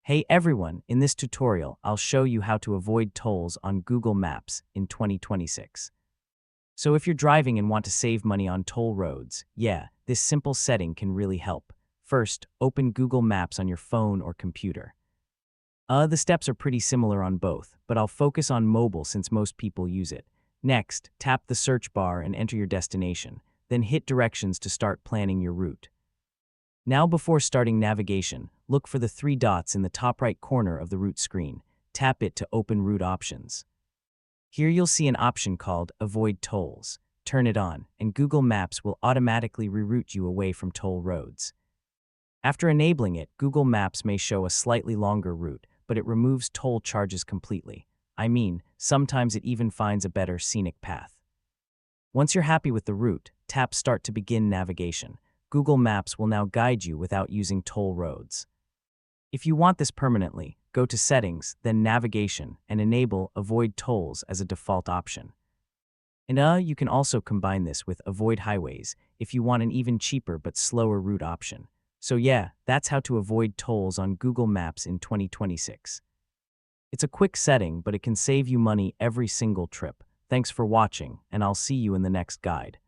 Hey everyone, in this tutorial, I'll show you how to avoid tolls on Google Maps in 2026. So if you're driving and want to save money on toll roads, yeah, this simple setting can really help. First, open Google Maps on your phone or computer. The steps are pretty similar on both, but I'll focus on mobile since most people use it. Next, tap the search bar and enter your destination, then hit directions to start planning your route. Now before starting navigation, look for the three dots in the top right corner of the route screen. Tap it to open route options. Here you'll see an option called Avoid Tolls. Turn it on, and Google Maps will automatically reroute you away from toll roads. After enabling it, Google Maps may show a slightly longer route, but it removes toll charges completely. I mean, sometimes it even finds a better scenic path. Once you're happy with the route, tap Start to begin navigation. Google Maps will now guide you without using toll roads. If you want this permanently, go to Settings, then Navigation, and enable Avoid Tolls as a default option. And you can also combine this with Avoid Highways if you want an even cheaper but slower route option. So yeah, that's how to avoid tolls on Google Maps in 2026. It's a quick setting, but it can save you money every single trip. Thanks for watching, and I'll see you in the next guide.